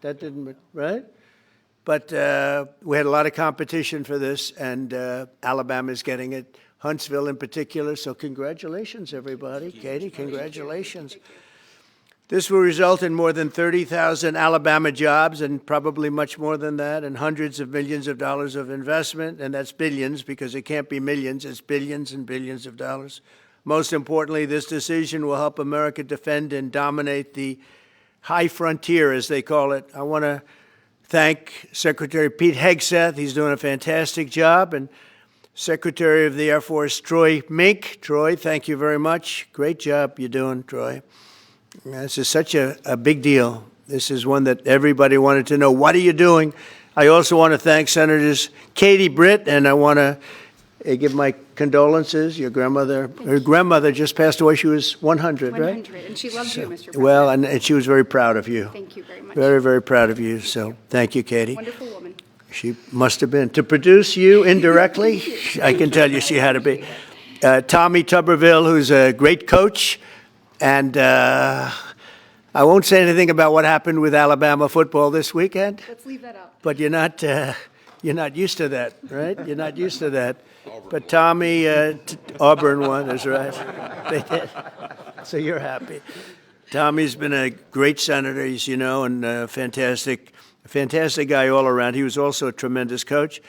That didn't, right? But we had a lot of competition for this, and Alabama's getting it, Huntsville in particular. So congratulations, everybody. Katie, congratulations. This will result in more than 30,000 Alabama jobs and probably much more than that, and hundreds of millions of dollars of investment, and that's billions because it can't be millions, it's billions and billions of dollars. Most importantly, this decision will help America defend and dominate the high frontier, as they call it. I want to thank Secretary Pete Hegseth. He's doing a fantastic job, and Secretary of the Air Force Troy Mink. Troy, thank you very much. Great job you're doing, Troy. This is such a big deal. This is one that everybody wanted to know. What are you doing? I also want to thank Senators Katie Britt, and I want to give my condolences. Your grandmother, her grandmother just passed away. She was 100, right? 100, and she loved you, Mr. President. Well, and she was very proud of you. Thank you very much. Very, very proud of you. So thank you, Katie. Wonderful woman. She must have been. To produce you indirectly, I can tell you she had to be. Tommy Tuberville, who's a great coach. And I won't say anything about what happened with Alabama football this weekend. Let's leave that out. But you're not used to that, right? You're not used to that. But Tommy, Auburn won, is right. They did. So you're happy. Tommy's been a great senator, as you know, and a fantastic guy all around. He was also a tremendous coach.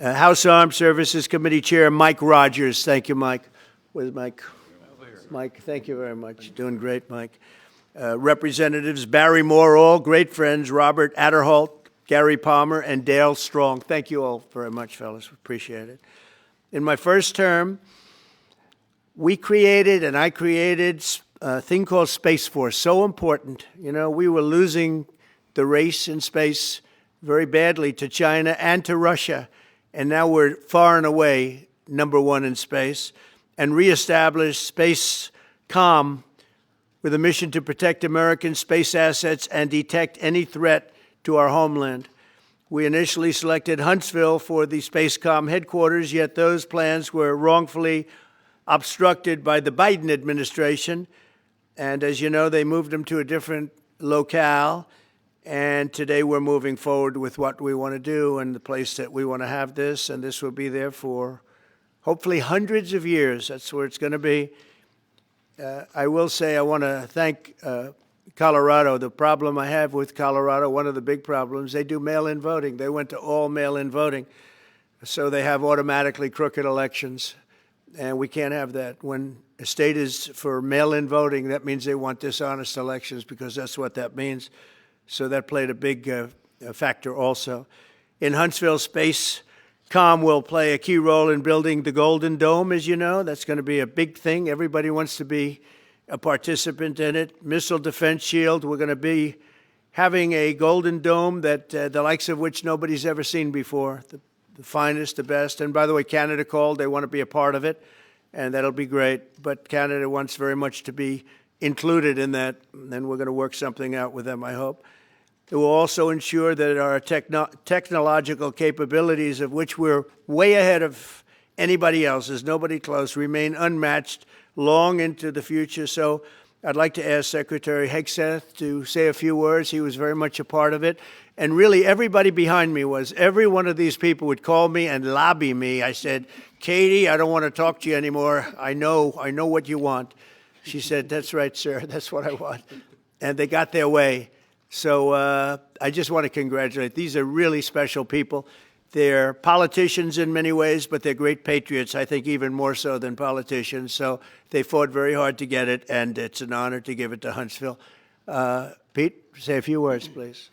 House Armed Services Committee Chair Mike Rogers. Thank you, Mike. Where's Mike? Mike, thank you very much. Doing great, Mike. Representatives Barry Moore, all great friends, Robert Adderholt, Gary Palmer, and Dale Strong. Thank you all very much, fellas. Appreciate it. In my first term, I created a thing called Space Force, so important. You know, we were losing the race in space very badly to China and to Russia, and now we're far and away #1 in space, and reestablished Space Com with a mission to protect American space assets and detect any threat to our homeland. We initially selected Huntsville for the SpaceCom headquarters, yet those plans were wrongfully obstructed by the Biden administration. And as you know, they moved them to a different locale. And today we're moving forward with what we want to do and the place that we want to have this. And this will be there for hopefully hundreds of years. That's where it's going to be. I will say I want to thank Colorado. The problem I have with Colorado, one of the big problems, they do mail-in voting. They went to all mail-in voting. So they have automatically crooked elections. And we can't have that. When a state is for mail-in voting, that means they want dishonest elections because that's what that means. So that played a big factor also. In Huntsville, SpaceCom will play a key role in building the Golden Dome, as you know. That's going to be a big thing. Everybody wants to be a participant in it. Missile Defense Shield, we're going to be having a Golden Dome that the likes of which nobody's ever seen before, the finest, the best. And by the way, Canada called. They want to be a part of it, and that'll be great. But Canada wants very much to be included in that, and we're going to work something out with them, I hope. It will also ensure that our technological capabilities, of which we're way ahead of anybody else, there's nobody close, remain unmatched long into the future. So I'd like to ask Secretary Hegseth to say a few words. He was very much a part of it. And really, everybody behind me was. Every one of these people would call me and lobby me. I said, Katie, I don't want to talk to you anymore. I know what you want. She said, that's right, sir. That's what I want. And they got their way. So I just want to congratulate. These are really special people. They're politicians in many ways, but they're great patriots, I think even more so than politicians. So they fought very hard to get it, and it's an honor to give it to Huntsville. Pete, say a few words, please.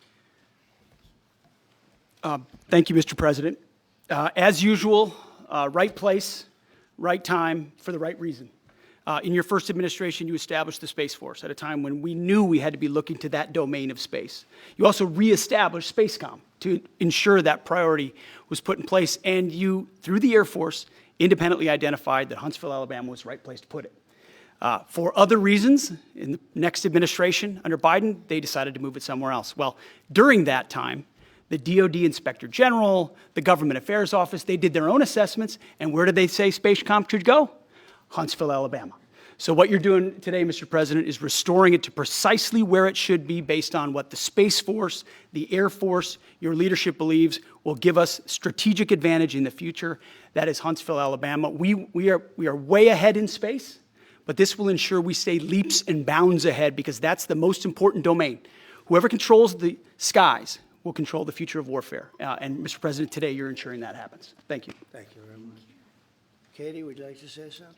Thank you, Mr. President. As usual, right place, right time, for the right reason. In your first administration, you established the Space Force at a time when we knew we had to be looking to that domain of space. You also reestablished SpaceCom to ensure that priority was put in place, and you, through the Air Force, independently identified that Huntsville, Alabama was the right place to put it. For other reasons, in the next administration under Biden, they decided to move it somewhere else. Well, during that time, the DoD Inspector General, the Government Affairs Office, they did their own assessments, and where did they say SpaceCom should go? Huntsville, Alabama. So what you're doing today, Mr. President, is restoring it to precisely where it should be based on what the Space Force, the Air Force, your leadership believes will give us strategic advantage in the future. That is Huntsville, Alabama. We are way ahead in space, but this will ensure we stay leaps and bounds ahead because that's the most important domain. Whoever controls the skies will control the future of warfare. And Mr. President, today you're ensuring that happens. Thank you. Thank you very much. Katie, would you like to say something?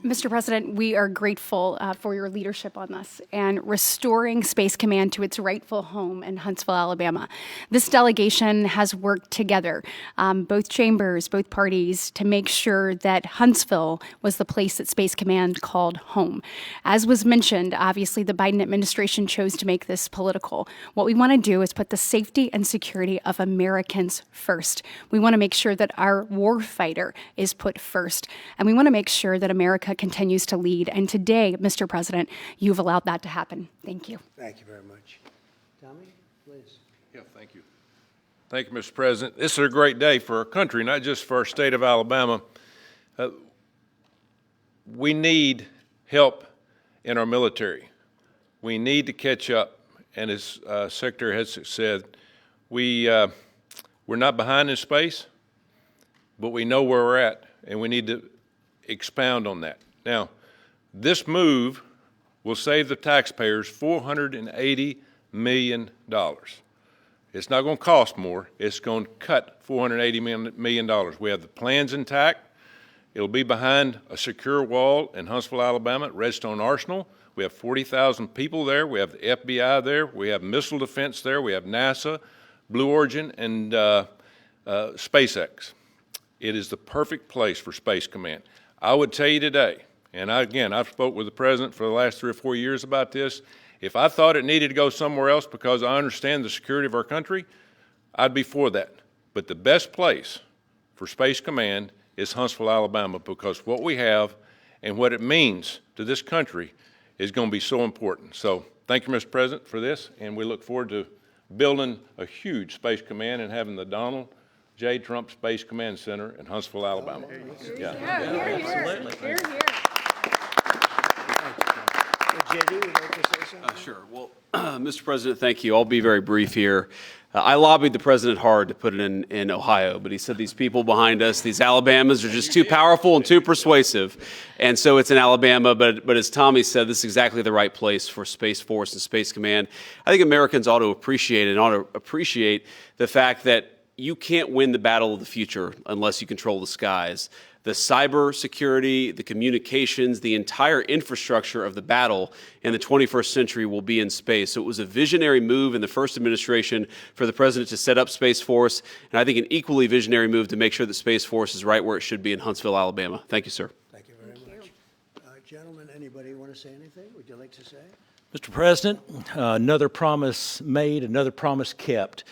Mr. President, we are grateful for your leadership on this and restoring Space Command to its rightful home in Huntsville, Alabama. This delegation has worked together, both chambers, both parties, to make sure that Huntsville was the place that Space Command called home. As was mentioned, obviously the Biden administration chose to make this political. What we want to do is put the safety and security of Americans first. We want to make sure that our warfighter is put first, and we want to make sure that America continues to lead. And today, Mr. President, you've allowed that to happen. Thank you. Thank you very much. Tommy, please. Yeah, thank you. Thank you, Mr. President. This is a great day for our country, not just for our state of Alabama. We need help in our military. We need to catch up. And as Secretary Hudson said, we're not behind in space, but we know where we're at, and we need to expound on that. Now, this move will save the taxpayers $480 million. It's not going to cost more. It's going to cut $480 million. We have the plans intact. It'll be behind a secure wall in Huntsville, Alabama, at Redstone Arsenal. We have 40,000 people there. We have the FBI there. We have missile defense there. We have NASA, Blue Origin, and SpaceX. It is the perfect place for Space Command. I would tell you today, and I've spoke with the President for the last 3 or 4 years about this, if I thought it needed to go somewhere else because I understand the security of our country, I'd be for that. But the best place for Space Command is Huntsville, Alabama, because what we have and what it means to this country is going to be so important. So thank you, Mr. President, for this, and we look forward to building a huge Space Command and having the Donald J. Trump Space Command Center in Huntsville, Alabama. Absolutely. JD, would you like to say something? Sure. Well, Mr. President, thank you. I'll be very brief here. I lobbied the president hard to put it in Ohio, but he said these people behind us, these Alabamas, are just too powerful and too persuasive. And so it's in Alabama, but as Tommy said, this is exactly the right place for Space Force and Space Command. I think Americans ought to appreciate the fact that you can't win the battle of the future unless you control the skies. The cyber security, the communications, the entire infrastructure of the battle in the 21st century will be in space. So it was a visionary move in the first administration for the president to set up Space Force, and I think an equally visionary move to make sure that Space Force is right where it should be in Huntsville, Alabama. Thank you, sir. Thank you very much. Gentlemen, anybody want to say anything? Would you like to say? Mr. President, another promise made, another promise kept.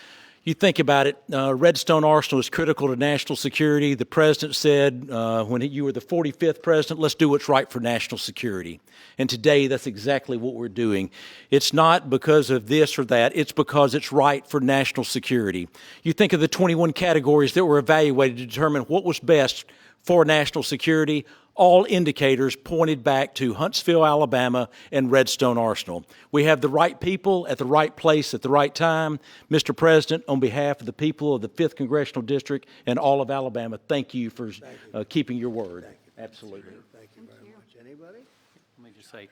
You think about it, Redstone Arsenal is critical to national security. The president said when you were the 45th president, let's do what's right for national security. And today, that's exactly what we're doing. It's not because of this or that. It's because it's right for national security. You think of the 21 categories that were evaluated to determine what was best for national security. All indicators pointed back to Huntsville, Alabama, and Redstone Arsenal. We have the right people at the right place at the right time. Mr. President, on behalf of the people of the 5th Congressional District and all of Alabama, thank you for keeping your word. Thank you. Absolutely. Thank you very much. Anybody? Let me just say,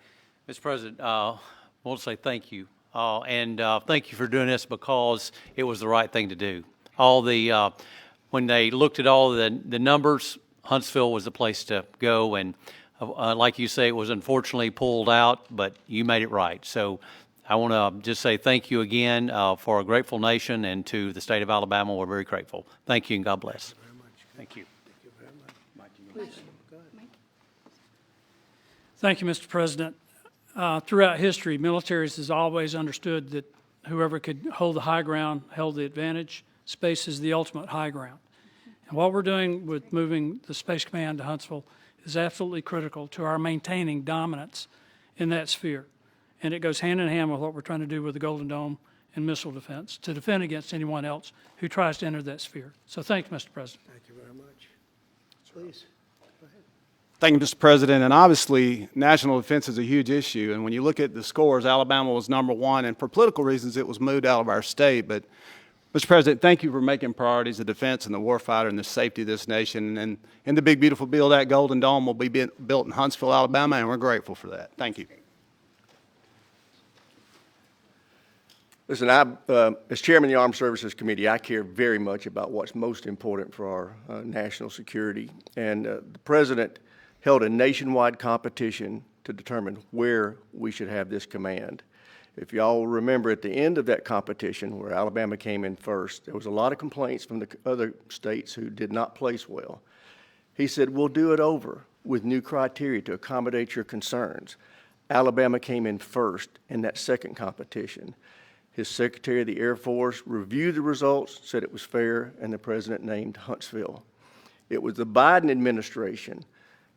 Mr. President, I want to say thank you. And thank you for doing this because it was the right thing to do. When they looked at all the numbers, Huntsville was the place to go, and like you say, it was unfortunately pulled out, but you made it right. So I want to just say thank you again for a grateful nation, and to the state of Alabama, we're very grateful. Thank you, and God bless. Thank you very much. Thank you. Thank you very much. Please, go ahead. Thank you, Mr. President. Throughout history, militaries has always understood that whoever could hold the high ground held the advantage. Space is the ultimate high ground. And what we're doing with moving the Space Command to Huntsville is absolutely critical to our maintaining dominance in that sphere. And it goes hand in hand with what we're trying to do with the Golden Dome and missile defense to defend against anyone else who tries to enter that sphere. So thank you, Mr. President. Thank you very much. Please, go ahead. Thank you, Mr. President. And obviously, national defense is a huge issue. And when you look at the scores, Alabama was #1. And for political reasons, it was moved out of our state. But, Mr. President, thank you for making priorities the defense and the warfighter and the safety of this nation. And in the big, beautiful bill, that Golden Dome will be built in Huntsville, Alabama, and we're grateful for that. Thank you. Listen, as chairman of the Armed Services Committee, I care very much about what's most important for our national security. And the President held a nationwide competition to determine where we should have this command. If y'all remember, at the end of that competition, where Alabama came in first, there was a lot of complaints from the other states who did not place well. He said, we'll do it over with new criteria to accommodate your concerns. Alabama came in first in that second competition. His Secretary of the Air Force reviewed the results, said it was fair, and the President named Huntsville. It was the Biden administration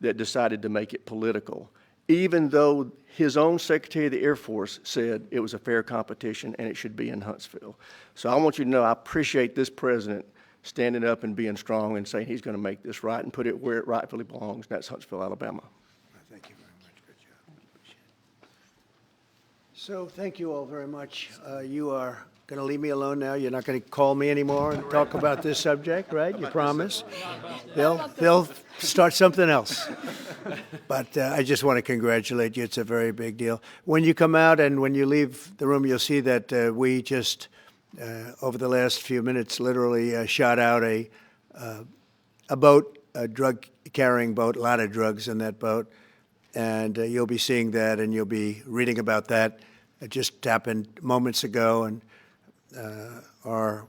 that decided to make it political, even though his own Secretary of the Air Force said it was a fair competition and it should be in Huntsville. So I want you to know I appreciate this President standing up and being strong and saying he's going to make this right and put it where it rightfully belongs, and that's Huntsville, Alabama. Thank you very much. Good job. So thank you all very much. You are going to leave me alone now? You're not going to call me anymore and talk about this subject, right? You promise? They'll start something else. But I just want to congratulate you. It's a very big deal. When you come out and when you leave the room, you'll see that we just, over the last few minutes, literally shot out a boat, a drug-carrying boat, a lot of drugs in that boat. And you'll be seeing that and you'll be reading about that. It just happened moments ago, and our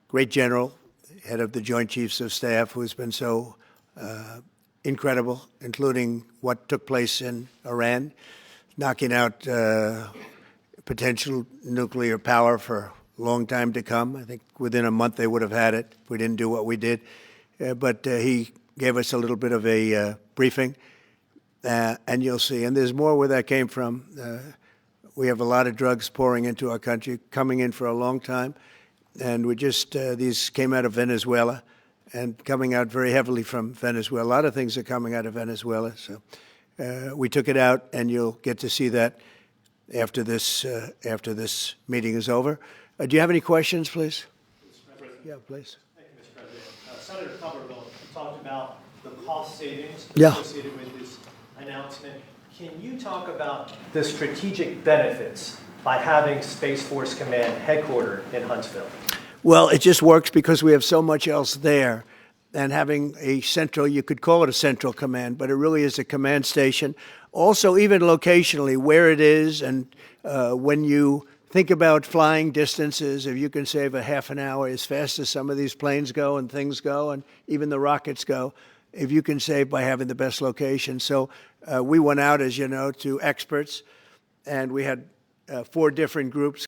great general, head of the Joint Chiefs of Staff, who's been so incredible, including what took place in Iran, knocking out potential nuclear power for a long time to come. I think within a month they would have had it if we didn't do what we did. But he gave us a little bit of a briefing, and you'll see. And there's more where that came from. We have a lot of drugs pouring into our country, coming in for a long time. And we just, these came out of Venezuela and coming out very heavily from Venezuela. A lot of things are coming out of Venezuela. So we took it out, and you'll get to see that after this meeting is over. Do you have any questions, please? Yeah, please. Thank you, Mr. President. Senator Tuberville talked about the cost savings Yeah. associated with this announcement. Can you talk about the strategic benefits by having Space Force Command headquartered in Huntsville? Well, it just works because we have so much else there. And having a central, you could call it a central command, but it really is a command station. Also, even locationally, where it is, and when you think about flying distances, if you can save a half an hour as fast as some of these planes go and things go, and even the rockets go, if you can save by having the best location. So we went out, as you know, to experts, and we had 4 different groups.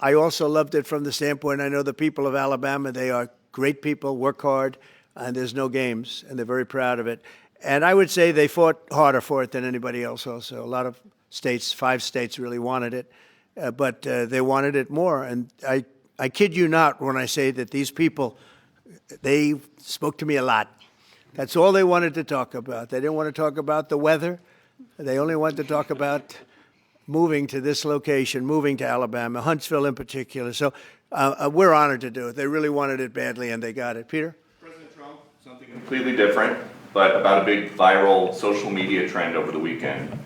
I also loved it from the standpoint, I know the people of Alabama, they are great people, work hard, and there's no games, and they're very proud of it. And I would say they fought harder for it than anybody else also. A lot of states, 5 states really wanted it, but they wanted it more. And I kid you not when I say that these people, they spoke to me a lot. That's all they wanted to talk about. They didn't want to talk about the weather. They only wanted to talk about moving to this location, moving to Alabama, Huntsville in particular. So we're honored to do it. They really wanted it badly, and they got it. Peter? President Trump, something completely different, but about a big viral social media trend over the weekend.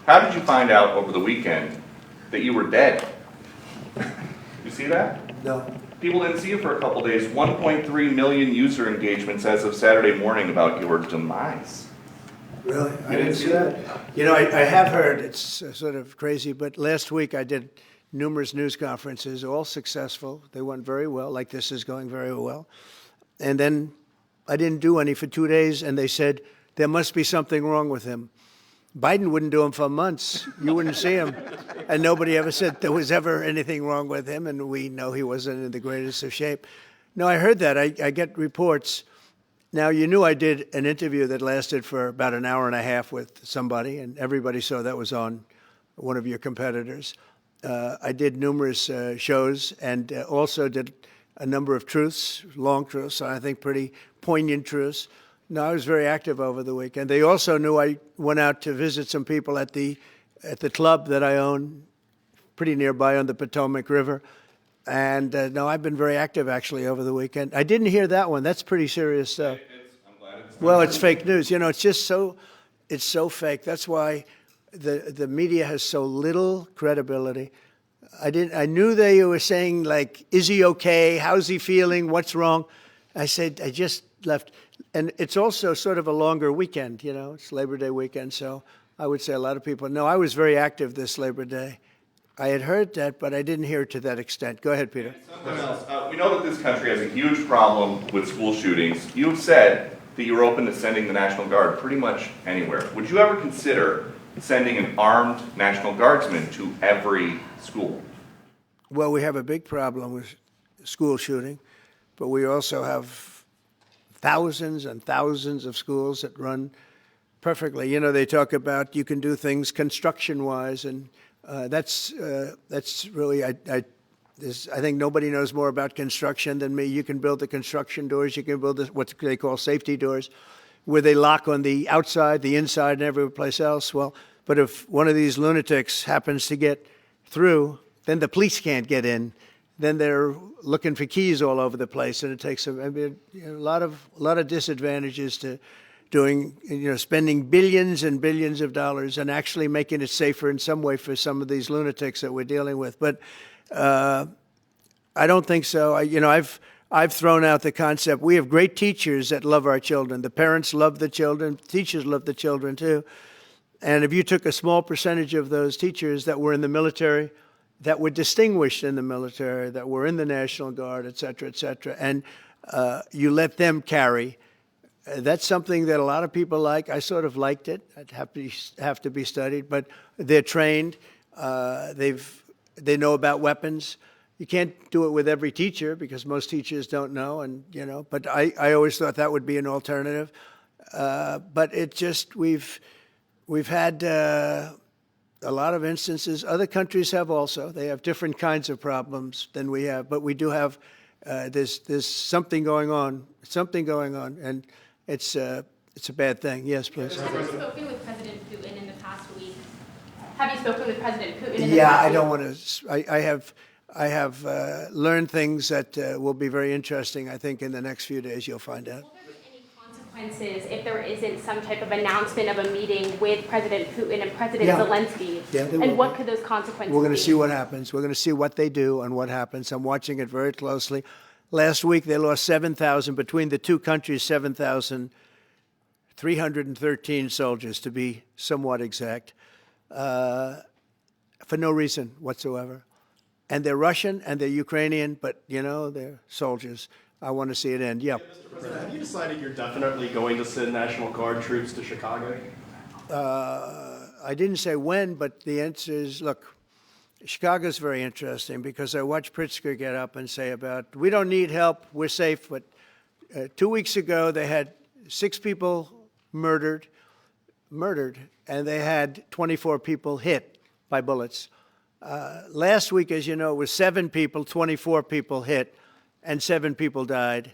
How did you find out over the weekend that you were dead? You see that? No. People didn't see you for a couple days. 1.3 million user engagements as of Saturday morning about your demise. Really? I didn't see that. You know, I have heard, it's sort of crazy, but last week I did numerous news conferences, all successful. They went very well, like this is going very well. And then I didn't do any for 2 days, and they said, there must be something wrong with him. Biden wouldn't do them for months. You wouldn't see him. And nobody ever said there was ever anything wrong with him, and we know he wasn't in the greatest of shape. No, I heard that. I get reports. Now, you knew I did an interview that lasted for about an hour and a half with somebody, and everybody saw that was on one of your competitors. I did numerous shows and also did a number of truths, long truths, I think pretty poignant truths. No, I was very active over the weekend. They also knew I went out to visit some people at the club that I own, pretty nearby on the Potomac River. And no, I've been very active actually over the weekend. I didn't hear that one. That's pretty serious stuff. I'm glad it's Well, it's fake news. You know, it's just it's so fake. That's why the media has so little credibility. I knew they were saying, like, is he okay? How's he feeling? What's wrong? I said, I just left. And it's also sort of a longer weekend, you know, it's Labor Day weekend. So I would say a lot of people know I was very active this Labor Day. I had heard that, but I didn't hear it to that extent. Go ahead, Peter. something else. We know that this country has a huge problem with school shootings. You have said that you're open to sending the National Guard pretty much anywhere. Would you ever consider sending an armed National Guardsman to every school? Well, we have a big problem with school shooting, but we also have thousands and thousands of schools that run perfectly. You know, they talk about you can do things construction-wise, and that's really, I think nobody knows more about construction than me. You can build the construction doors. You can build what they call safety doors, where they lock on the outside, the inside, and every place else. Well, but if one of these lunatics happens to get through, then the police can't get in. Then they're looking for keys all over the place, and it takes a lot of disadvantages to doing, spending billions and billions of dollars and actually making it safer in some way for some of these lunatics that we're dealing with. But I don't think so. I've thrown out the concept. We have great teachers that love our children. The parents love the children. Teachers love the children too. And if you took a small percentage of those teachers that were in the military, that were distinguished in the military, that were in the National Guard, et cetera, and you let them carry, that's something that a lot of people like. I sort of liked it. I'd have to be studied, but they're trained. They know about weapons. You can't do it with every teacher because most teachers don't know, but I always thought that would be an alternative. But it just, we've had a lot of instances. Other countries have also. They have different kinds of problems than we have, but we do have, there's something going on, and it's a bad thing. Yes, please. Have you spoken with President Putin in the past week? Have you spoken with President Putin in the past week? Yeah, I don't want to, I have learned things that will be very interesting. I think in the next few days you'll find out. Will there be any consequences if there isn't some type of announcement of a meeting with President Putin and President Zelensky? Yeah, there will and what be. could those consequences be? We're going to see what happens. We're going to see what they do and what happens. I'm watching it very closely. Last week they lost 7,000, between the two countries, 7,313 soldiers, to be somewhat exact, for no reason whatsoever. And they're Russian and they're Ukrainian, but, they're soldiers. I want to see it end. Yeah. Mr. President, have you decided you're definitely going to send National Guard troops to Chicago? I didn't say when, but the answer is, look, Chicago's very interesting because I watched Pritzker get up and say about, we don't need help, we're safe. But 2 weeks ago, they had 6 people murdered, and they had 24 people hit by bullets. Last week, as you know, it was 7 people, 24 people hit, and 7 people died.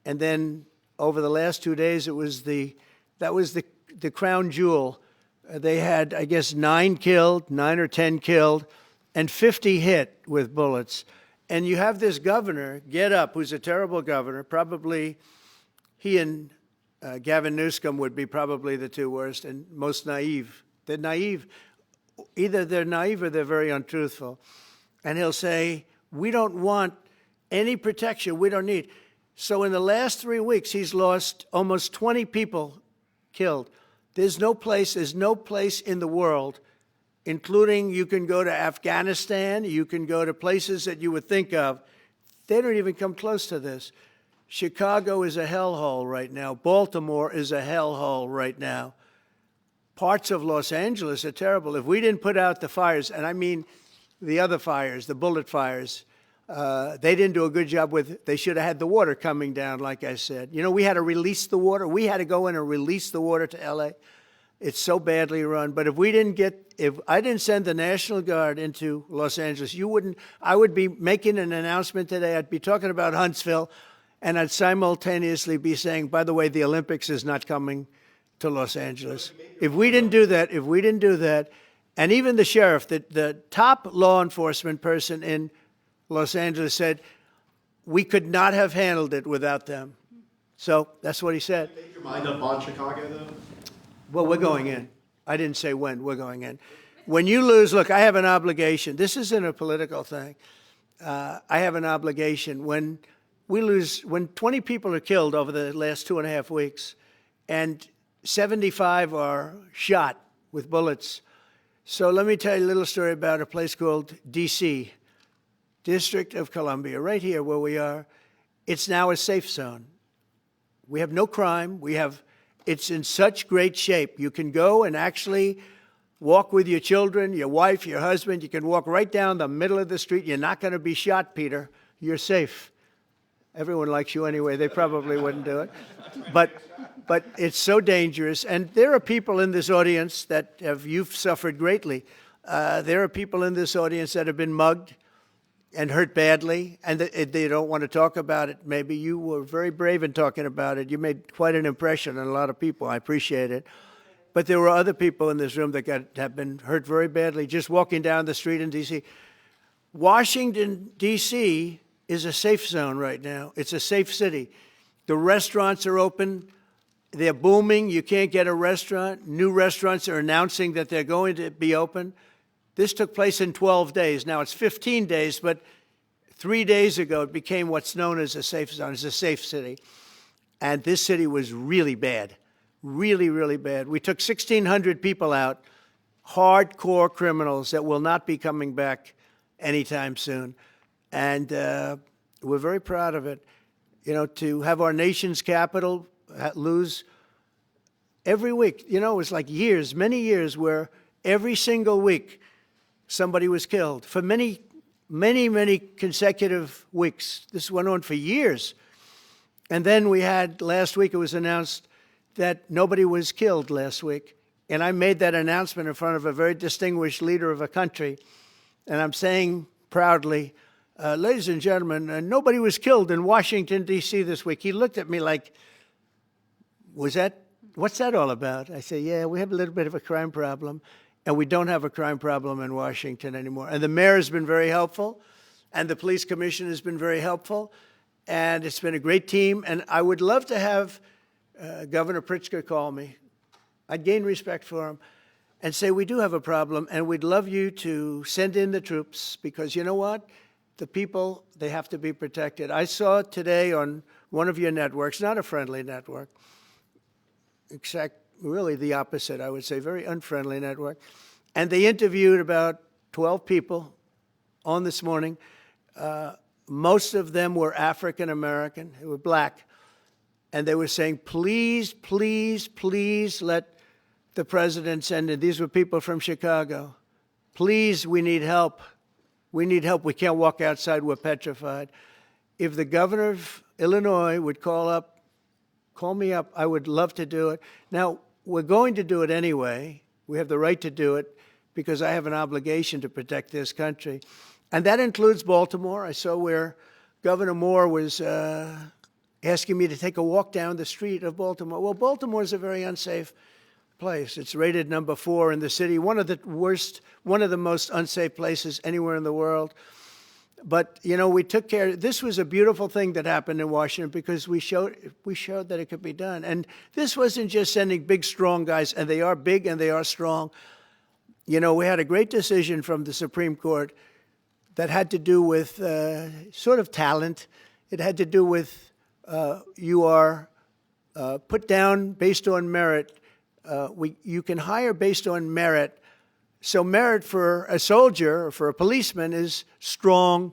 And then over the last 2 days, that was the crown jewel. They had, I guess, 9 or 10 killed, and 50 hit with bullets. And you have this governor get up, who's a terrible governor. Probably he and Gavin Newsom would be probably the 2 worst and most naive. They're naive. Either they're naive or they're very untruthful. And he'll say, we don't want any protection. We don't need. So in the last 3 weeks, he's lost almost 20 people killed. There's no place in the world, including you can go to Afghanistan, you can go to places that you would think of. They don't even come close to this. Chicago is a hellhole right now. Baltimore is a hellhole right now. Parts of Los Angeles are terrible. If we didn't put out the fires, and I mean the other fires, the bullet fires, they didn't do a good job with, they should have had the water coming down, like I said. We had to release the water. We had to go in and release the water to L.A. It's so badly run. But if I didn't send the National Guard into Los Angeles, I would be making an announcement today. I'd be talking about Huntsville, and I'd simultaneously be saying, by the way, the Olympics is not coming to Los Angeles. If we didn't do that, and even the sheriff, the top law enforcement person in Los Angeles said, we could not have handled it without them. So that's what he said. Make your mind up on Chicago, though? Well, we're going in. I didn't say when. We're going in. When you lose, look, I have an obligation. This isn't a political thing. I have an obligation. When we lose, when 20 people are killed over the last 2.5 weeks, and 75 are shot with bullets. So let me tell you a little story about a place called D.C., District of Columbia, right here where we are. It's now a safe zone. We have no crime. It's in such great shape. You can go and actually walk with your children, your wife, your husband. You can walk right down the middle of the street. You're not going to be shot, Peter. You're safe. Everyone likes you anyway. They probably wouldn't do it. But it's so dangerous. And there are people in this audience that you've suffered greatly. There are people in this audience that have been mugged and hurt badly, and they don't want to talk about it. Maybe you were very brave in talking about it. You made quite an impression on a lot of people. I appreciate it. But there were other people in this room that have been hurt very badly just walking down the street in D.C. Washington, D.C. is a safe zone right now. It's a safe city. The restaurants are open. They're booming. You can't get a restaurant. New restaurants are announcing that they're going to be open. This took place in 12 days. Now it's 15 days, but 3 days ago it became what's known as a safe zone. It's a safe city. And this city was really bad, really, really bad. We took 1,600 people out, hardcore criminals that will not be coming back anytime soon. And we're very proud of it. You know, to have our nation's capital lose every week. You know, it was like years, many years, where every single week somebody was killed for many, many, many consecutive weeks. This went on for years. And then we had, last week it was announced that nobody was killed last week. And I made that announcement in front of a very distinguished leader of a country. And I'm saying proudly, ladies and gentlemen, nobody was killed in Washington, D.C. this week. He looked at me like, what's that all about? I say, yeah, we have a little bit of a crime problem. And we don't have a crime problem in Washington anymore. And the mayor has been very helpful, and the police commission has been very helpful, and it's been a great team. And I would love to have Governor Pritzker call me. I'd gain respect for him and say, we do have a problem, and we'd love you to send in the troops, because you know what? The people, they have to be protected. I saw today on one of your networks, not a friendly network, really the opposite, I would say, very unfriendly network. And they interviewed about 12 people on this morning. Most of them were African American, they were black. And they were saying, please, please, please let the president send in. These were people from Chicago. Please, we need help. We need help. We can't walk outside. We're petrified. If the governor of Illinois would call me up, I would love to do it. Now, we're going to do it anyway. We have the right to do it because I have an obligation to protect this country. And that includes Baltimore. I saw where Governor Moore was asking me to take a walk down the street of Baltimore. Well, Baltimore is a very unsafe place. It's rated number 4 in the city, one of the most unsafe places anywhere in the world. But, you know, we took care. This was a beautiful thing that happened in Washington because we showed that it could be done. And this wasn't just sending big, strong guys, and they are big and they are strong. You know, we had a great decision from the Supreme Court that had to do with sort of talent. It had to do with you are put down based on merit. You can hire based on merit. So merit for a soldier or for a policeman is strong,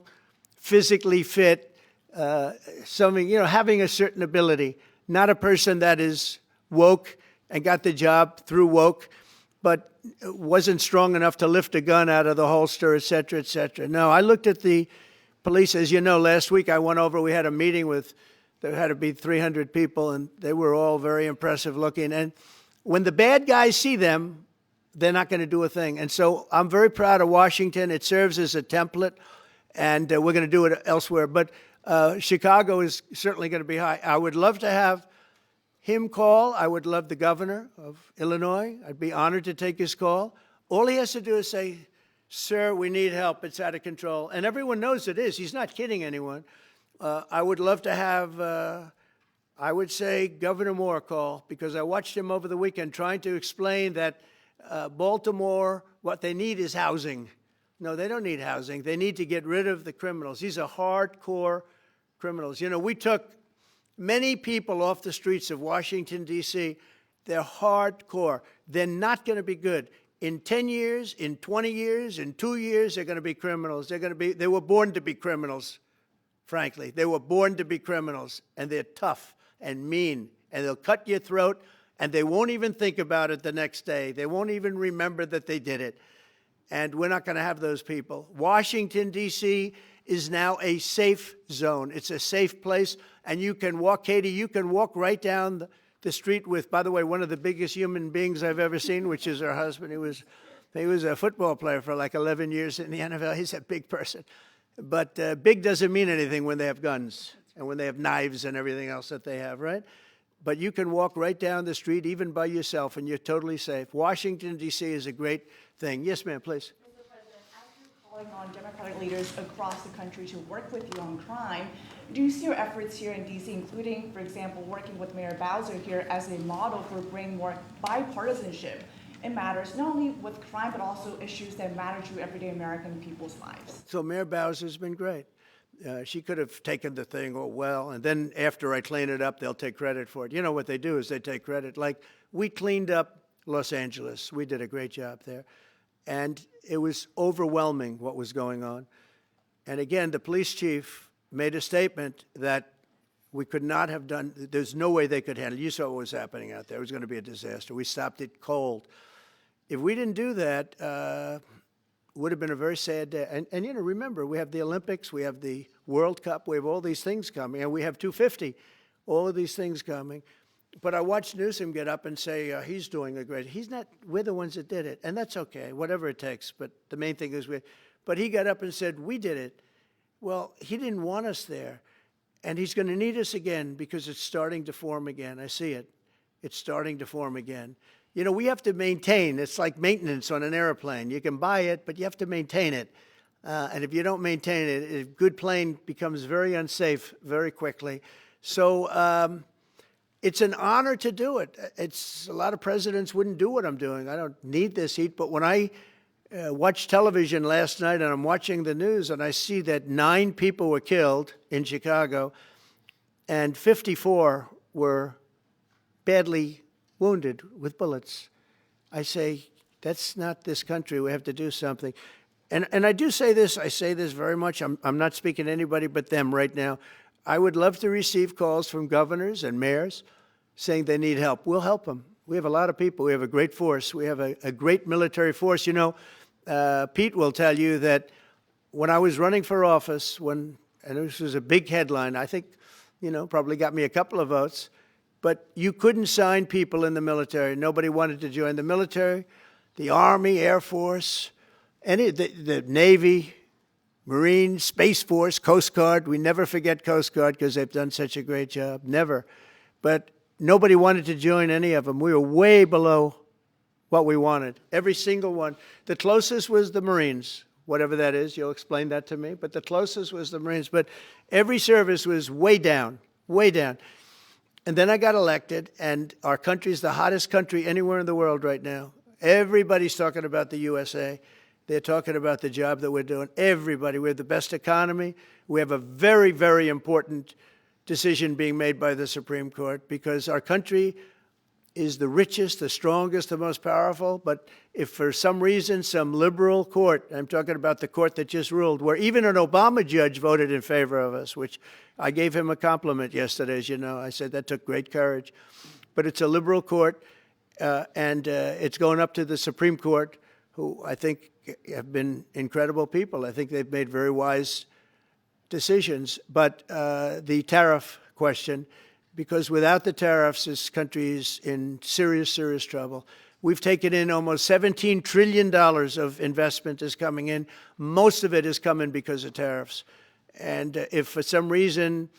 physically fit, having a certain ability, not a person that is woke and got the job through woke, but wasn't strong enough to lift a gun out of the holster, et cetera, et cetera. No, I looked at the police. As you know, last week I went over, we had a meeting there had to be 300 people, and they were all very impressive looking. And when the bad guys see them, they're not going to do a thing. And so I'm very proud of Washington. It serves as a template, and we're going to do it elsewhere. But Chicago is certainly going to be high. I would love to have him call. I would love the governor of Illinois. I'd be honored to take his call. All he has to do is say, sir, we need help. It's out of control. And everyone knows it is. He's not kidding anyone. I would love to have, I would say, Governor Moore call, because I watched him over the weekend trying to explain that Baltimore, what they need is housing. No, they don't need housing. They need to get rid of the criminals. These are hardcore criminals. You know, we took many people off the streets of Washington, D.C. They're hardcore. They're not going to be good. In 10 years, in 20 years, in 2 years, they're going to be criminals. They were born to be criminals, frankly. They were born to be criminals, and they're tough and mean, and they'll cut your throat, and they won't even think about it the next day. They won't even remember that they did it. And we're not going to have those people. Washington, D.C. is now a safe zone. It's a safe place, and you can walk, Katie, you can walk right down the street with, by the way, one of the biggest human beings I've ever seen, which is her husband. He was a football player for like 11 years in the NFL. He's a big person. But big doesn't mean anything when they have guns and when they have knives and everything else that they have, right? But you can walk right down the street, even by yourself, and you're totally safe. Washington, D.C. is a great thing. Yes, ma'am, please. Mr. President, as you're calling on Democratic leaders across the country to work with you on crime, do you see your efforts here in D.C., including, for example, working with Mayor Bowser here as a model for bringing more bipartisanship in matters not only with crime, but also issues that matter to everyday American people's lives? So Mayor Bowser's been great. She could have taken the thing, oh, well, and then after I clean it up, they'll take credit for it. You know what they do is they take credit. Like, we cleaned up Los Angeles. We did a great job there. And it was overwhelming what was going on. And again, the police chief made a statement that we could not have done, there's no way they could handle it. You saw what was happening out there. It was going to be a disaster. We stopped it cold. If we didn't do that, it would have been a very sad day. And you know, remember, we have the Olympics, we have the World Cup, we have all these things coming, and we have 250, all of these things coming. But I watched Newsom get up and say he's doing a great, he's not, we're the ones that did it, and that's okay, whatever it takes, but the main thing is but he got up and said, we did it. Well, he didn't want us there, and he's going to need us again because it's starting to form again. I see it. It's starting to form again. You know, we have to maintain. It's like maintenance on an airplane. You can buy it, but you have to maintain it. And if you don't maintain it, a good plane becomes very unsafe very quickly. So it's an honor to do it. A lot of presidents wouldn't do what I'm doing. I don't need this heat. But when I watched television last night and I'm watching the news and I see that 9 people were killed in Chicago and 54 were badly wounded with bullets, I say, that's not this country. We have to do something. And I do say this, I say this very much. I'm not speaking to anybody but them right now. I would love to receive calls from governors and mayors saying they need help. We'll help them. We have a lot of people. We have a great force. We have a great military force. You know, Pete will tell you that when I was running for office, and this was a big headline, I think, you know, probably got me a couple of votes, but you couldn't sign people in the military. Nobody wanted to join the military, the Army, Air Force, the Navy, Marines, Space Force, Coast Guard. We never forget Coast Guard because they've done such a great job. Never. But nobody wanted to join any of them. We were way below what we wanted. Every single one. The closest was the Marines, whatever that is. You'll explain that to me. But the closest was the Marines. But every service was way down, way down. And then I got elected, and our country's the hottest country anywhere in the world right now. Everybody's talking about the USA. They're talking about the job that we're doing. Everybody. We have the best economy. We have a very, very important decision being made by the Supreme Court because our country is the richest, the strongest, the most powerful. But if for some reason some liberal court, I'm talking about the court that just ruled, where even an Obama judge voted in favor of us, which I gave him a compliment yesterday, as you know. I said that took great courage. But it's a liberal court, and it's going up to the Supreme Court, who I think have been incredible people. I think they've made very wise decisions. But the tariff question, because without the tariffs, this country is in serious, serious trouble. We've taken in almost $17 trillion of investment is coming in. Most of it is coming because of tariffs. And if for some reason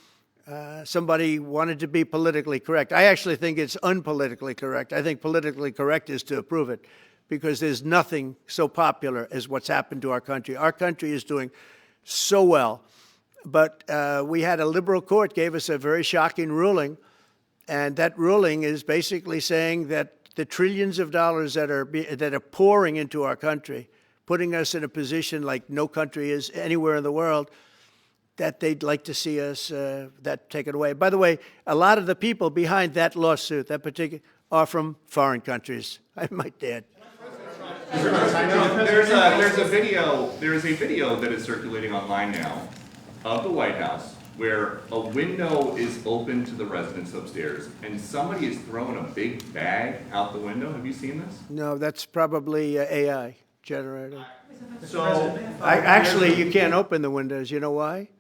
somebody wanted to be politically correct, I actually think it's unpolitically correct. I think politically correct is to approve it, because there's nothing so popular as what's happened to our country. Our country is doing so well. But we had a liberal court gave us a very shocking ruling, and that ruling is basically saying that the trillions of dollars that are pouring into our country, putting us in a position like no country is anywhere in the world, that they'd like to see us that taken away. By the way, a lot of the people behind that lawsuit, that particular, are from foreign countries. I might add. There's a video that is circulating online now of the White House where a window is open to the residents upstairs and somebody is throwing a big bag out the window. Have you seen this? No, that's probably AI generated. So Actually, you can't open the windows. You know why?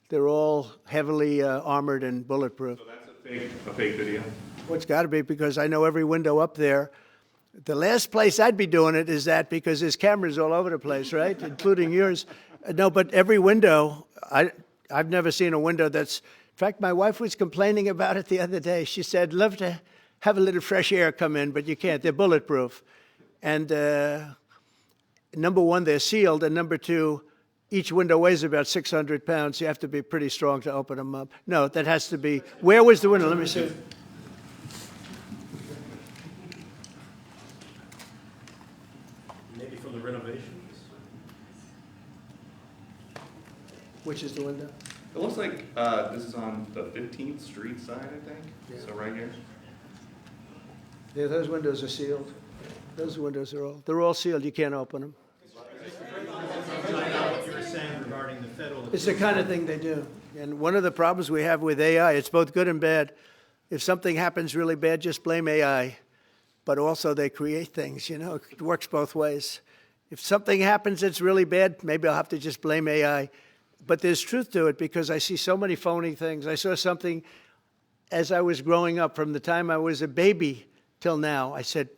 They're all heavily armored and bulletproof. So that's a fake video? Well, it's got to be, because I know every window up there. The last place I'd be doing it is that, because there's cameras all over the place, right, including yours. No, but every window, I've never seen a window that's, in fact, my wife was complaining about it the other day. She said, love to have a little fresh air come in, but you can't. They're bulletproof. And number one, they're sealed, and number two, each window weighs about 600 pounds. You have to be pretty strong to open them up. No, that has to be, where was the window? Let me see. Maybe from the renovations? Which is the window? It looks like this is on the 15th Street side, I think. Yeah. So right here. Yeah, those windows are sealed. Those windows are they're all sealed. You can't open them. What you were saying regarding the federal. It's the kind of thing they do. And one of the problems we have with AI, it's both good and bad. If something happens really bad, just blame AI. But also they create things, you know, it works both ways. If something happens that's really bad, maybe I'll have to just blame AI. But there's truth to it, because I see so many phony things. I saw something as I was growing up, from the time I was a baby till now. I said,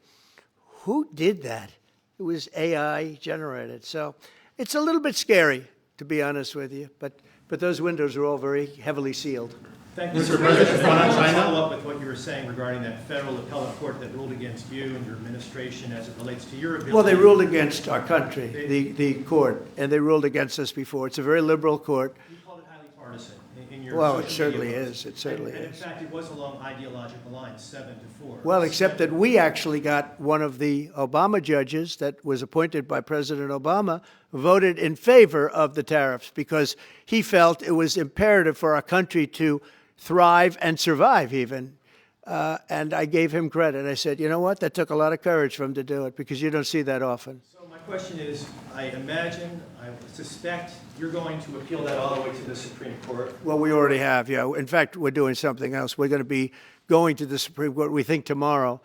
who did that? It was AI generated. So it's a little bit scary, to be honest with you. But those windows are all very heavily sealed. Thank you, Mr. President. I want to follow up with what you were saying regarding that federal appellate court that ruled against you and your administration as it relates to your ability. Well, they ruled against our country, the court, and they ruled against us before. It's a very liberal court. You called it highly partisan in your Well, social it certainly media is. posts. It certainly and is. in fact, it was along ideological lines, 7-4. Well, except that we actually got one of the Obama judges that was appointed by President Obama voted in favor of the tariffs, because he felt it was imperative for our country to thrive and survive even. And I gave him credit. I said, you know what? That took a lot of courage for him to do it, because you don't see that often. So my question is, I suspect you're going to appeal that all the way to the Supreme Court. Well, we already have, yeah. In fact, we're doing something else. We're going to be going to the Supreme Court, we think, tomorrow,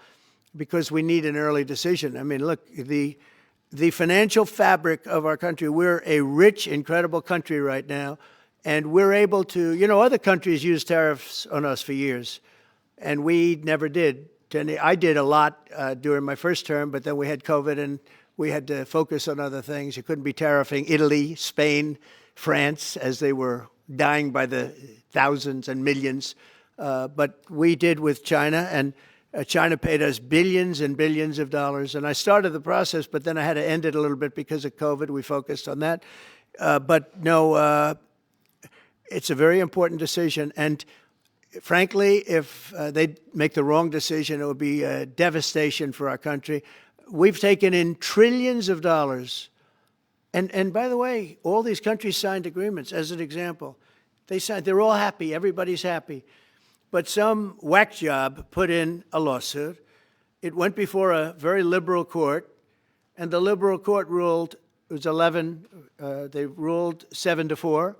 because we need an early decision. I mean, look, the financial fabric of our country, we're a rich, incredible country right now. And we're able to, you know, other countries use tariffs on us for years, and we never did. I did a lot during my first term, but then we had COVID and we had to focus on other things. You couldn't be tariffing Italy, Spain, France, as they were dying by the thousands and millions. But we did with China, and China paid us billions and billions of dollars. And I started the process, but then I had to end it a little bit because of COVID. We focused on that. But no, it's a very important decision, and frankly, if they make the wrong decision, it would be a devastation for our country. We've taken in trillions of dollars, and by the way, all these countries signed agreements. As an example, they're all happy, everybody's happy, but some whack job put in a lawsuit. It went before a very liberal court, and the liberal court ruled, it was 11, they ruled 7-4.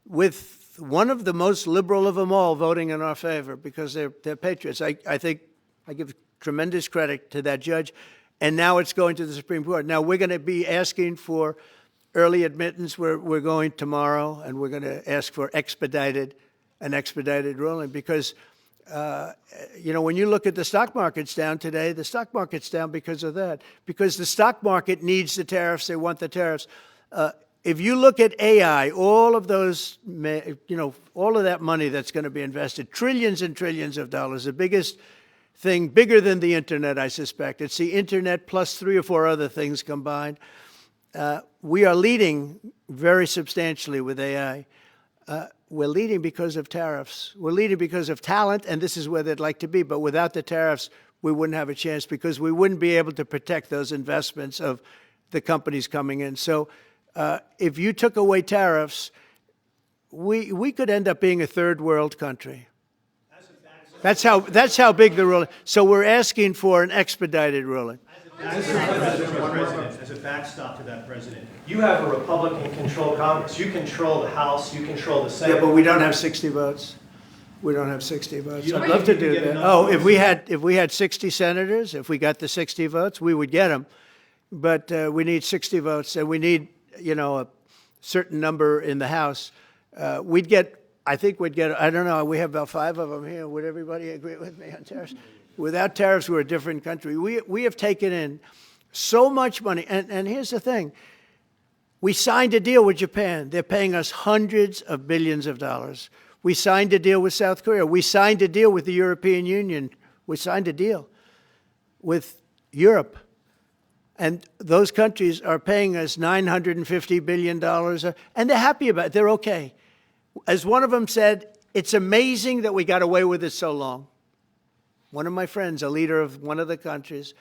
With one of the most liberal of them all voting in our favor, because they're patriots. I think I give tremendous credit to that judge. And now it's going to the Supreme Court. Now we're going to be asking for early admittance. We're going tomorrow, and we're going to ask for an expedited ruling, because you know, when you look at the stock market's down today, the stock market's down because of that. Because the stock market needs the tariffs. They want the tariffs. if you look at AI, all of those, all of that money that's going to be invested, trillions and trillions of dollars, the biggest thing, bigger than the internet, I suspect. It's the internet plus 3 or 4 other things combined. We are leading very substantially with AI. We're leading because of tariffs. We're leading because of talent, and this is where they'd like to be. But without the tariffs, we wouldn't have a chance because we wouldn't be able to protect those investments of the companies coming in. So if you took away tariffs, we could end up being a third world country. That's how big the ruling. So we're asking for an expedited ruling. As a backstop to that, President, you have a Republican-controlled Congress. You control the House. You control the Senate. Yeah, but we don't have 60 votes. We don't have 60 votes. You don't I'd love think to you do could get that. enough Oh, votes? if we had 60 senators, if we got the 60 votes, we would get them. But we need 60 votes, and we need, a certain number in the House. I think we'd get, I don't know, we have about 5 of them here. Would everybody agree with me on tariffs? Without tariffs, we're a different country. We have taken in so much money. And here's the thing. We signed a deal with Japan. They're paying us hundreds of billions of dollars. We signed a deal with South Korea. We signed a deal with the European Union. We signed a deal with Europe. And those countries are paying us $950 billion. And they're happy about it. They're okay. As one of them said, it's amazing that we got away with it so long. One of my friends, a leader of one of the countries,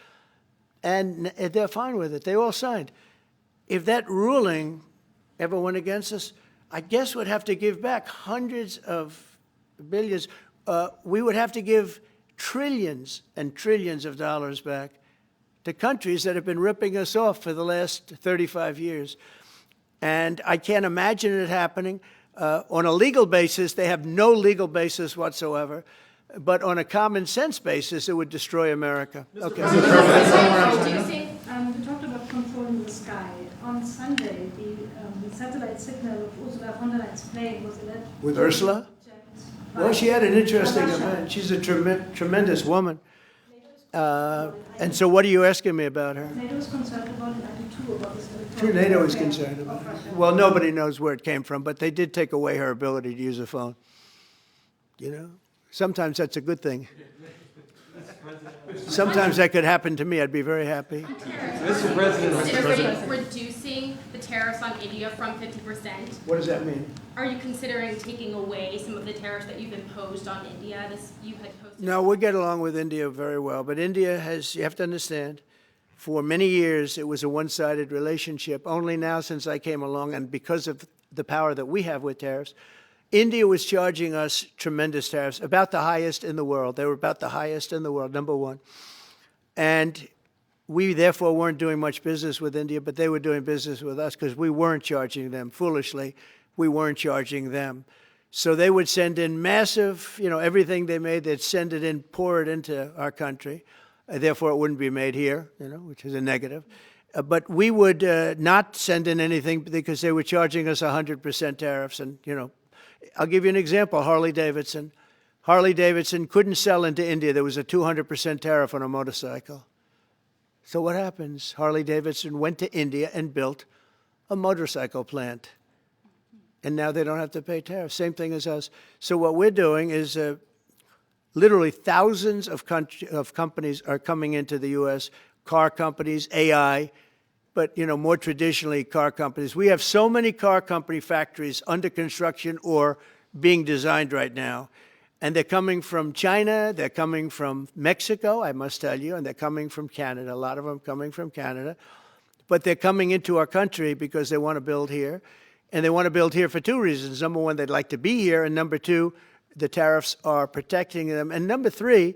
and they're fine with it. They all signed. If that ruling ever went against us, I guess we'd have to give back hundreds of billions. We would have to give trillions and trillions of dollars back to countries that have been ripping us off for the last 35 years. And I can't imagine it happening. On a legal basis, they have no legal basis whatsoever. But on a common sense basis, it would destroy America. Okay. We talked about controlling the sky. On Sunday, the satellite signal of Ursula von der Leyen's plane was alleged. With Ursula? Well, she had an interesting event. She's a tremendous woman. And so what are you asking me about her? NATO is concerned about it, about this. True, NATO is concerned about it. Well, nobody knows where it came from, but they did take away her ability to use a phone. Sometimes that's a good thing. Sometimes that could happen to me. I'd be very happy. Mr. President, reducing the tariffs on India from 50%. What does that mean? Are you considering taking away some of the tariffs that you've imposed on India? No, we get along with India very well. But India you have to understand, for many years it was a one-sided relationship. Only now, since I came along, and because of the power that we have with tariffs, India was charging us tremendous tariffs, about the highest in the world. They were about the highest in the world, number one. And we, therefore, weren't doing much business with India, but they were doing business with us because we weren't charging them. Foolishly, we weren't charging them. So they would send in massive, everything they made, they'd send it in, pour it into our country. Therefore, it wouldn't be made here, which is a negative. But we would not send in anything because they were charging us 100% tariffs. And, I'll give you an example, Harley-Davidson. Harley-Davidson couldn't sell into India. There was a 200% tariff on a motorcycle. So what happens? Harley-Davidson went to India and built a motorcycle plant. And now they don't have to pay tariffs. Same thing as us. So what we're doing is literally thousands of companies are coming into the U.S., car companies, AI, but, more traditionally, car companies. We have so many car company factories under construction or being designed right now. And they're coming from China, they're coming from Mexico, I must tell you, and they're coming from Canada, a lot of them coming from Canada. But they're coming into our country because they want to build here. And they want to build here for 2 reasons. Number one, they'd like to be here. And number 2, the tariffs are protecting them. And number 3,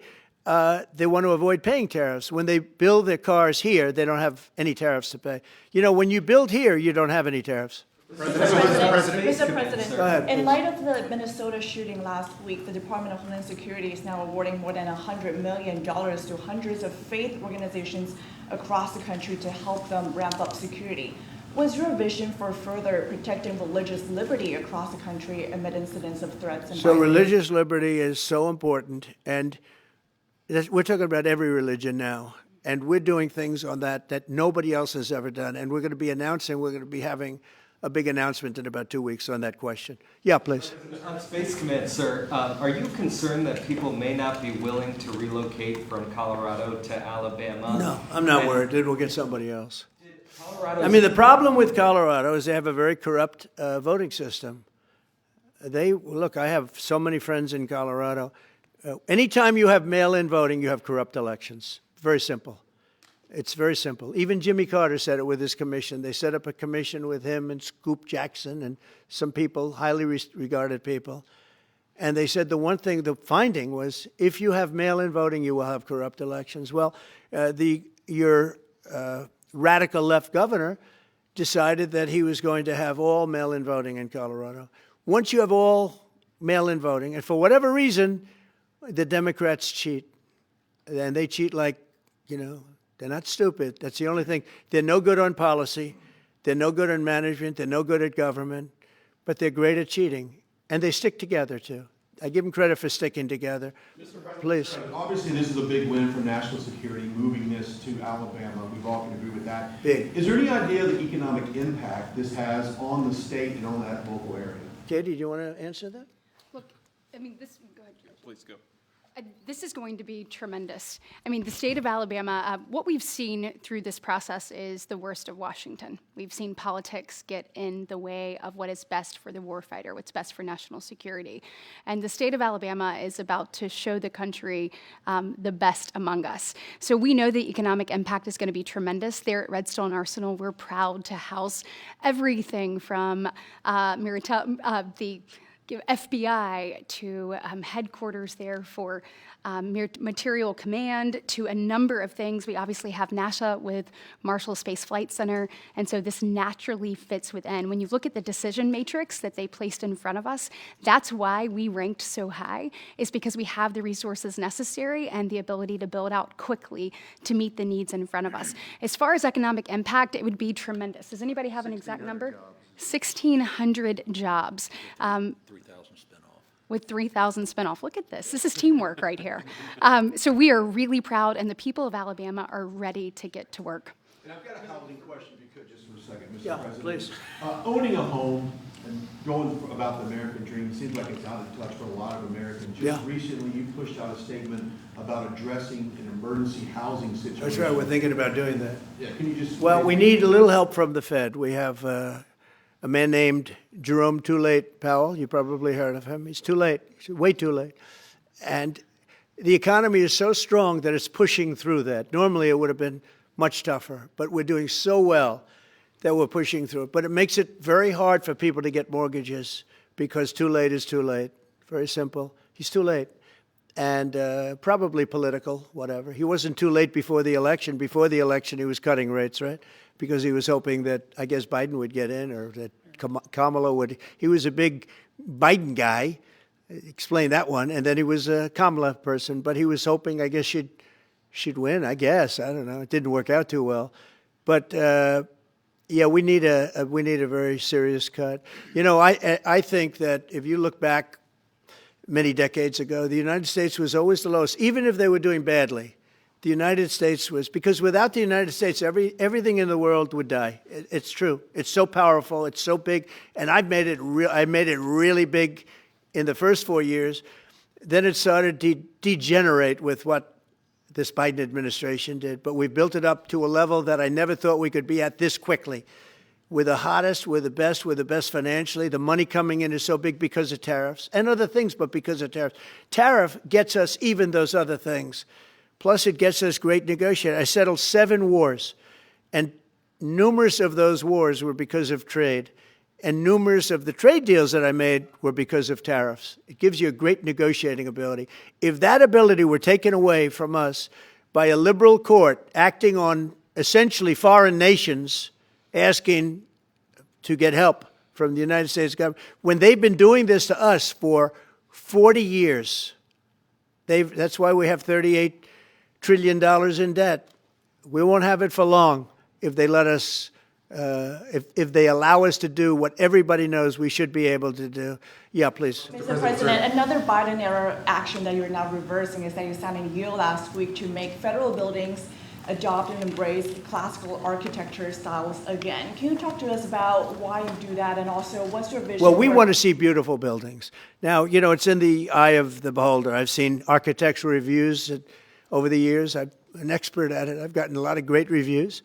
they want to avoid paying tariffs. When they build their cars here, they don't have any tariffs to pay. When you build here, you don't have any tariffs. Mr. President, Go ahead, in light of the Minnesota shooting last week, the Department of Homeland Security is now awarding more than $100 million to hundreds of faith organizations across the country to help them ramp up security. What's your vision for further protecting religious liberty across the country amid incidents of threats? And so religious liberty is so important, and we're talking about every religion now, and we're doing things on that nobody else has ever done. And we're going to be announcing, we're going to be having a big announcement in about 2 weeks on that question. Yeah, please. On Space Command, sir, are you concerned that people may not be willing to relocate from Colorado to Alabama? No, I'm not worried. We'll get somebody else. I mean, the problem with Colorado is they have a very corrupt voting system. Look, I have so many friends in Colorado. Anytime you have mail-in voting, you have corrupt elections. Very simple. It's very simple. Even Jimmy Carter said it with his commission. They set up a commission with him and Scoop Jackson and some people, highly regarded people. And they said the finding was, if you have mail-in voting, you will have corrupt elections. Well, your radical left governor decided that he was going to have all mail-in voting in Colorado. Once you have all mail-in voting, and for whatever reason, the Democrats cheat. And they cheat like, they're not stupid. That's the only thing. They're no good on policy. They're no good on management. They're no good at government. But they're great at cheating. And they stick together, too. I give them credit for sticking together. Please. Obviously, this is a big win for national security, moving this to Alabama. We've all can agree with that. Big. Is there any idea of the economic impact this has on the state and on that local area? Katie, do you want to answer that? Look, I mean, go ahead. Please go. This is going to be tremendous. I mean, the state of Alabama, what we've seen through this process is the worst of Washington. We've seen politics get in the way of what is best for the warfighter, what's best for national security. And the state of Alabama is about to show the country the best among us. So we know the economic impact is going to be tremendous. There at Redstone Arsenal, we're proud to house everything from the FBI to headquarters there for material command to a number of things. We obviously have NASA with Marshall Space Flight Center, and so this naturally fits within. When you look at the decision matrix that they placed in front of us, that's why we ranked so high, is because we have the resources necessary and the ability to build out quickly to meet the needs in front of us. As far as economic impact, it would be tremendous. Does anybody have an exact number? 1,600 jobs. 3,000 spin-off. With 3,000 spin-off. Look at this. This is teamwork right here. So we are really proud, and the people of Alabama are ready to get to work. And I've got a housing question, if you could, just for a second, Mr. Yeah, President. please. Owning a home and going about the American dream seems like it's out of touch for a lot of Americans. Just recently, you pushed out a statement about addressing an emergency housing situation. That's right. We're thinking about doing that. Yeah, can you just... Well, we need a little help from the Fed. We have a man named Jerome Too Late Powell. You probably heard of him. He's too late. He's way too late. And the economy is so strong that it's pushing through that. Normally, it would have been much tougher. But we're doing so well that we're pushing through it. But it makes it very hard for people to get mortgages because too late is too late. Very simple. He's too late. And probably political, whatever. He wasn't too late before the election. Before the election, he was cutting rates, right? Because he was hoping that, I guess, Biden would get in or that Kamala would. He was a big Biden guy. Explain that one. And then he was a Kamala person. But he was hoping, I guess, she'd win, I guess. I don't know. It didn't work out too well. But, yeah, we need a very serious cut. You know, I think that if you look back many decades ago, the United States was always the lowest, even if they were doing badly. The United States was, because without the United States, everything in the world would die. It's true. It's so powerful. It's so big. And I made it really big in the first 4 years. Then it started to degenerate with what this Biden administration did. But we built it up to a level that I never thought we could be at this quickly. We're the hottest, we're the best financially. The money coming in is so big because of tariffs and other things, but because of tariffs. Tariff gets us even those other things. Plus, it gets us great negotiating. I settled 7 wars, and numerous of those wars were because of trade. And numerous of the trade deals that I made were because of tariffs. It gives you a great negotiating ability. If that ability were taken away from us by a liberal court acting on essentially foreign nations, asking to get help from the United States government, when they've been doing this to us for 40 years, that's why we have $38 trillion in debt. We won't have it for long if they let us, if they allow us to do what everybody knows we should be able to do. Yeah, please. Mr. President, another Biden-era action that you're now reversing is that you signed a deal last week to make federal buildings adopt and embrace classical architecture styles again. Can you talk to us about why you do that, and also what's your vision? Well, we want to see beautiful buildings. Now, you know, it's in the eye of the beholder. I've seen architectural reviews over the years. I'm an expert at it. I've gotten a lot of great reviews.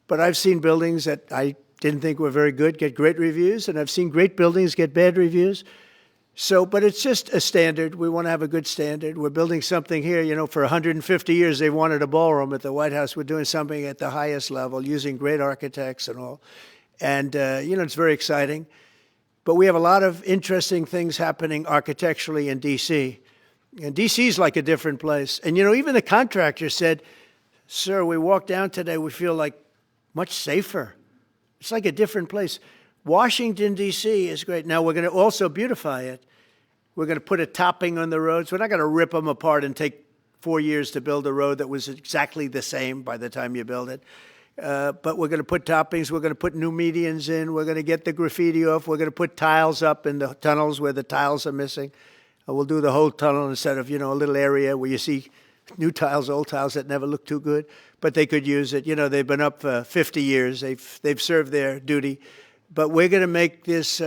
But I've seen buildings that I didn't think were very good get great reviews, and I've seen great buildings get bad reviews. So, but it's just a standard. We want to have a good standard. We're building something here. You know, for 150 years, they wanted a ballroom at the White House. We're doing something at the highest level, using great architects and all. And, you know, it's very exciting. But we have a lot of interesting things happening architecturally in D.C. And D.C. is like a different place. And, you know, even the contractor said, sir, we walked down today, we feel like much safer. It's like a different place. Washington, D.C. is great. Now, we're going to also beautify it. We're going to put a topping on the roads. We're not going to rip them apart and take 4 years to build a road that was exactly the same by the time you build it. But we're going to put toppings. We're going to put new medians in. We're going to get the graffiti off. We're going to put tiles up in the tunnels where the tiles are missing. We'll do the whole tunnel instead of, you know, a little area where you see new tiles, old tiles that never look too good. But they could use it. You know, they've been up for 50 years. They've served their duty. But we're going to make this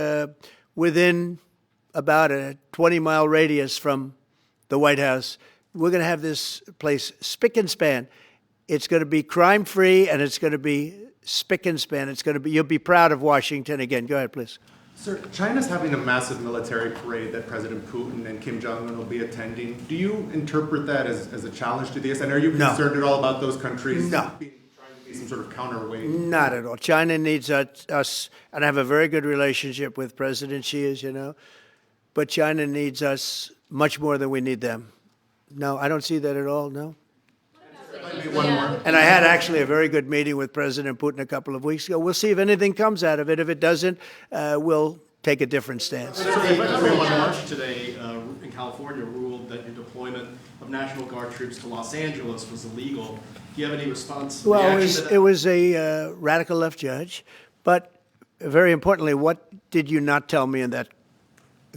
within about a 20-mile radius from the White House. We're going to have this place spick and span. It's going to be crime-free, and it's going to be spick and span. It's going to be, you'll be proud of Washington again. Go ahead, please. Sir, China's having a massive military parade that President Putin and Kim Jong-un will be attending. Do you interpret that as a challenge to this? And are you concerned at all about those countries trying to be some sort of counterweight? Not at all. China needs us, and I have a very good relationship with President Xi, as you know, but China needs us much more than we need them. No, I don't see that at all, no. One more. And I had actually a very good meeting with President Putin a couple of weeks ago. We'll see if anything comes out of it. If it doesn't, we'll take a different stance. One March today in California ruled that your deployment of National Guard troops to Los Angeles was illegal. Do you have any response? Well, it was a radical left judge. But very importantly, what did you not tell me in that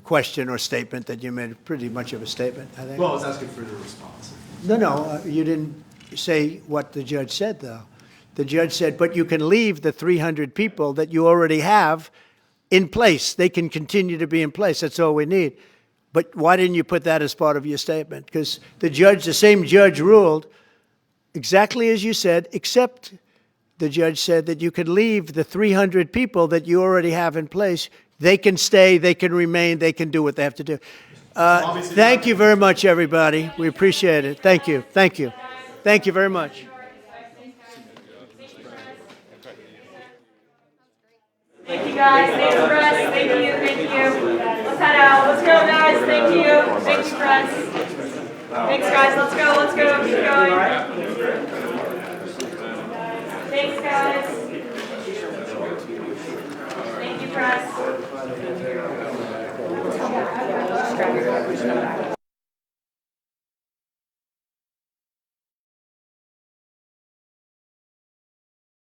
question or statement that you made? Pretty much of a statement, I think. Well, I was asking for the response. No, you didn't say what the judge said, though. The judge said, but you can leave the 300 people that you already have in place. They can continue to be in place. That's all we need. But why didn't you put that as part of your statement? Because the same judge ruled exactly as you said, except the judge said that you could leave the 300 people that you already have in place. They can stay, they can remain, they can do what they have to do. Thank you very much, everybody. We appreciate it. Thank you. Thank you. Thank you very much. Thank you, guys. Thanks, press. Thank you. Thank you. Let's head out. Let's go, guys. Thank you. Thanks, press. Thanks, guys. Let's go. Let's go. Keep going. Thanks, guys. Thank you, press.